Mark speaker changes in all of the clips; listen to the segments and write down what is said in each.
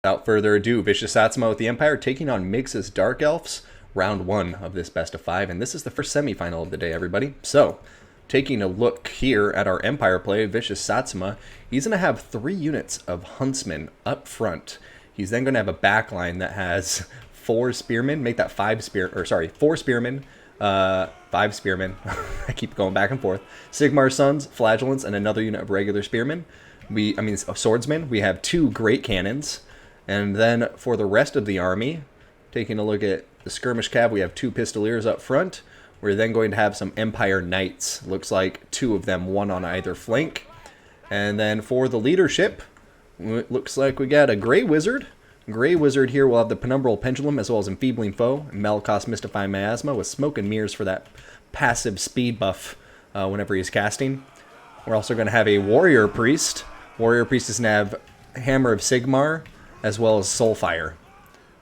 Speaker 1: Without further ado, ViciousSatsuma with the Empire taking on Migsa's Dark Elves, round 1 of this best of 5, and this is the first semifinal of the day, everybody. So, taking a look here at our Empire play, ViciousSatsuma, he's going to have 3 units of Huntsmen up front. He's then going to have a backline that has 4 Spearmen, make that 4 Spearmen, 5 Spearmen, I keep going back and forth, Sigmar's Sons, Flagellants, and another unit of regular Spearmen. Swordsmen. We have 2 Great Cannons. And then for the rest of the army, taking a look at the Skirmish Cav, we have 2 Pistoliers up front. We're then going to have some Empire Knights. Looks like 2 of them, 1 on either flank. And then for the leadership, it looks like we got a Grey Wizard. Grey Wizard here will have the Penumbral Pendulum as well as Enfeebling Foe, Malakos Mystifying Miasma with Smoke and Mirrors for that passive speed buff whenever he's casting. We're also going to have a Warrior Priest. Warrior Priest is going to have Hammer of Sigmar, as well as Soulfire.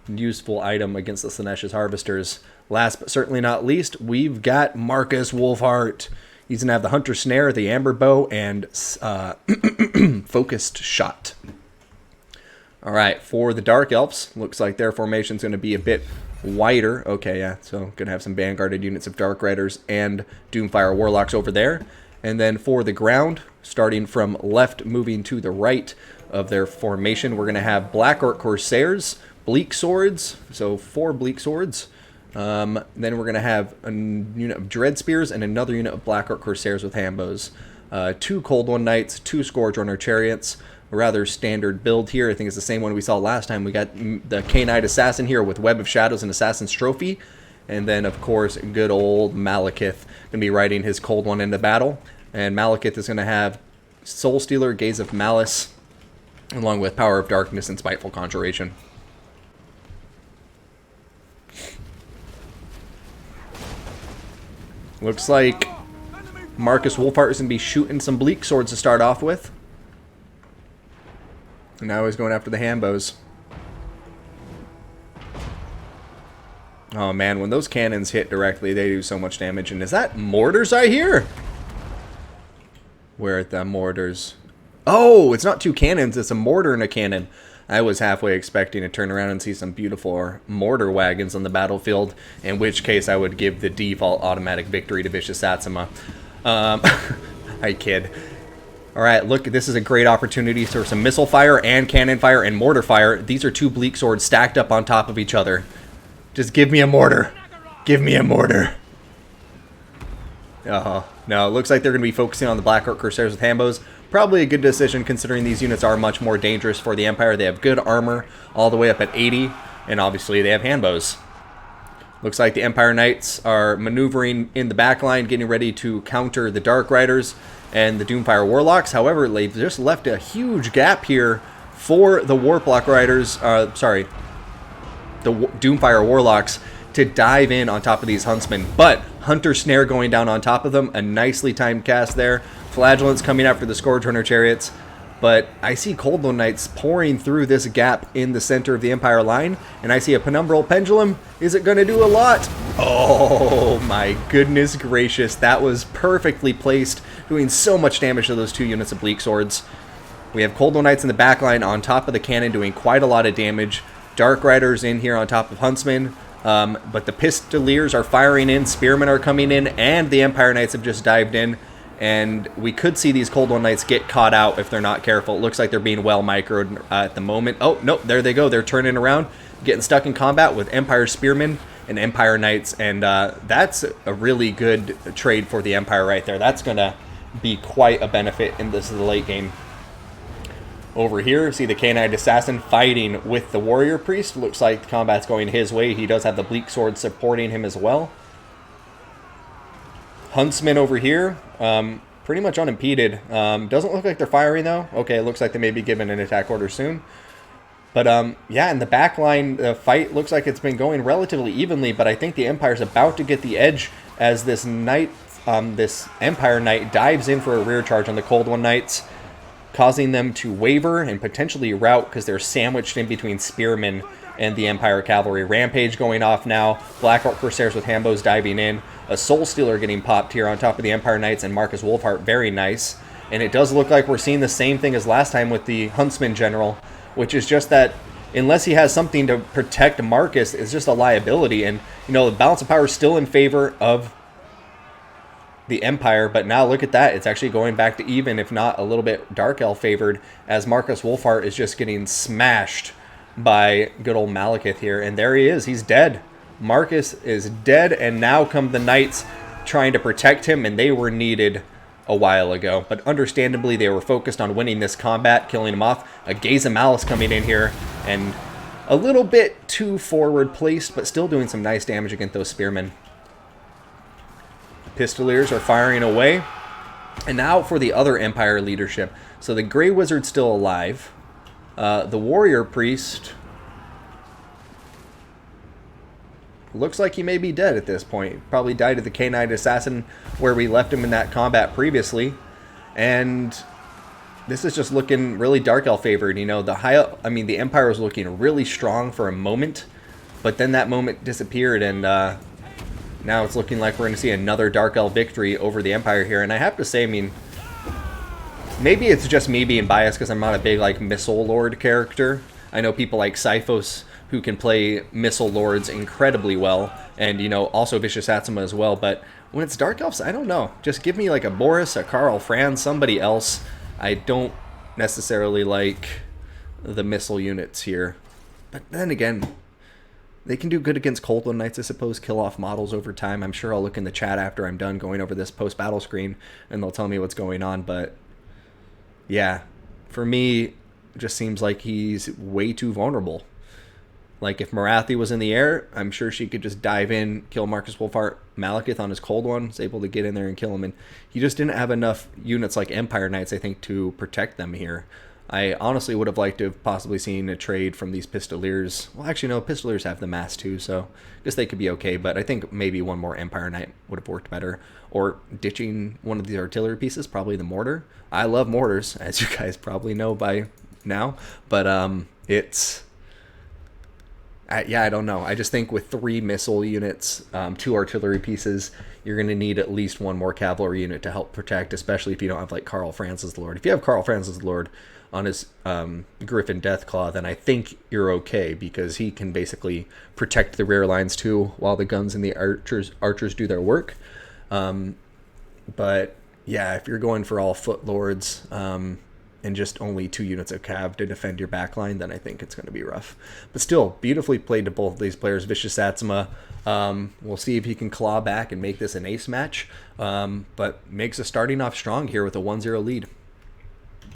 Speaker 1: Useful item against the Slaanesha's Harvesters. Last but certainly not least, we've got Marcus Wolfheart. He's going to have the Hunter Snare, the Amber Bow, and Focused Shot. Alright, for the Dark Elves, looks like their formation's going to be a bit wider. Okay, yeah, so going to have some Vanguarded units of Dark Riders and Doomfire Warlocks over there. And then for the ground, starting from left, moving to the right of their formation, we're going to have Black Orc Corsairs, Bleak Swords, so 4 Bleak Swords. Then we're going to have a unit of Dread Spears and another unit of Black Orc Corsairs with Hambows. 2 Cold One Knights, 2 Scourge Runner Chariots. A rather standard build here. I think it's the same one we saw last time. We got the K-Knight Assassin here with Web of Shadows and Assassin's Trophy. And then, of course, good old Malekith going to be riding his Cold One into battle. And Malekith is going to have Soul Stealer, Gaze of Malice, along with Power of Darkness and Spiteful Conjuration. Looks like Marcus Wolfheart is going to be shooting some Bleak Swords to start off with. And now he's going after the Hambows. Oh man, when those cannons hit directly, they do so much damage. And is that mortars I hear? Where are the mortars? Oh, it's not 2 cannons, it's a mortar and a cannon. I was halfway expecting to turn around and see some beautiful mortar wagons on the battlefield, in which case I would give the default automatic victory to ViciousSatsuma. I kid. Alright, look, this is a great opportunity for some missile fire and cannon fire and mortar fire. These are 2 Bleak Swords stacked up on top of each other. Just give me a mortar. Give me a mortar. No, it looks like they're going to be focusing on the Black Orc Corsairs with Hambows. Probably a good decision considering these units are much more dangerous for the Empire. They have good armor all the way up at 80, and obviously they have handbows. Looks like the Empire Knights are maneuvering in the back line, getting ready to counter the Dark Riders and the Doomfire Warlocks. However, they've just left a huge gap here for the Warlock Riders, the Doomfire Warlocks, to dive in on top of these Huntsmen. But Hunter Snare going down on top of them, a nicely timed cast there. Flagellants coming after the Scourge Runner Chariots. But I see Cold One Knights pouring through this gap in the center of the Empire line. And I see a Penumbral Pendulum. Is it going to do a lot? Oh my goodness gracious. That was perfectly placed, doing so much damage to those 2 units of Bleak Swords. We have Cold One Knights in the back line on top of the cannon doing quite a lot of damage. Dark Riders in here on top of Huntsmen. But the Pistoliers are firing in, Spearmen are coming in, and the Empire Knights have just dived in. And we could see these Cold One Knights get caught out if they're not careful. It looks like they're being well microed at the moment. Oh, nope, there they go. They're turning around, getting stuck in combat with Empire Spearmen and Empire Knights. And that's a really good trade for the Empire right there. That's going to be quite a benefit in this late game. Over here, see the K-Knight Assassin fighting with the Warrior Priest. Looks like the combat's going his way. He does have the Bleak Sword supporting him as well. Huntsmen over here, pretty much unimpeded. Doesn't look like they're firing though. Okay, looks like they may be given an attack order soon. But yeah, in the back line, the fight looks like it's been going relatively evenly, but I think the Empire's about to get the edge as this Empire Knight dives in for a rear charge on the Cold One Knights, causing them to waver and potentially rout because they're sandwiched in between Spearmen and the Empire Cavalry. Rampage going off now. Black Orc Corsairs with Hambows diving in. A Soul Stealer getting popped here on top of the Empire Knights and Marcus Wolfheart. Very nice. And it does look like we're seeing the same thing as last time with the Huntsman General, which is just that unless he has something to protect Marcus, is just a liability. And, you know, the balance of power is still in favor of the Empire, but now look at that. It's actually going back to even, if not a little bit Dark Elf favored, as Marcus Wolfheart is just getting smashed by good old Malekith here. And there he is. He's dead. Marcus is dead, and now come the Knights trying to protect him, and they were needed a while ago. But understandably, they were focused on winning this combat, killing him off. A Gaze of Malice coming in here, and a little bit too forward placed, but still doing some nice damage against those spearmen. Pistoliers are firing away. And now for the other Empire leadership. So the Grey Wizard's still alive. The Warrior Priest looks like he may be dead at this point. Probably died at the K9 Assassin where we left him in that combat previously. And this is just looking really Dark Elf favored. You know, the Empire was looking really strong for a moment, but then that moment disappeared, and now it's looking like we're going to see another Dark Elf victory over the Empire here. And I have to say, I mean, maybe it's just me being biased because I'm not a big, like, Missile Lord character. I know people like Sipho's who can play Missile Lords incredibly well, and, you know, also ViciousSatsuma as well. But when it's Dark Elves, I don't know. Just give me, like, a Boris, a Karl Franz, somebody else. I don't necessarily like the missile units here. But then again, they can do good against Cold One Knights, I suppose, kill off models over time. I'm sure I'll look in the chat after I'm done going over this post-battle screen, and they'll tell me what's going on. But, yeah, for me, it just seems like he's way too vulnerable. Like, if Morathi was in the air, I'm sure she could just dive in, kill Marcus Wolfheart. Malekith on his Cold One is able to get in there and kill him. And he just didn't have enough units like Empire Knights, I think, to protect them here. I honestly would have liked to have possibly seen a trade from these Pistoliers. Well, actually, no, Pistoliers have the mass too, so I guess they could be okay. But I think maybe one more Empire Knight would have worked better. Or ditching one of these artillery pieces, probably the mortar. I love mortars, as you guys probably know by now. But it's... yeah, I don't know. I just think with 3 missile units, 2 artillery pieces, you're going to need at least 1 more cavalry unit to help protect, especially if you don't have, like, Karl Franz's Lord. If you have Karl Franz's Lord on his Griffin Deathclaw, then I think you're okay, because he can basically protect the rear lines too while the guns and the archers do their work. But yeah, if you're going for all foot lords and just only 2 units of cav to defend your backline, then I think it's going to be rough. But still, beautifully played to both of these players. ViciousSatsuma, we'll see if he can claw back and make this an ace match. But Migsa starting off strong here with a 1-0 lead.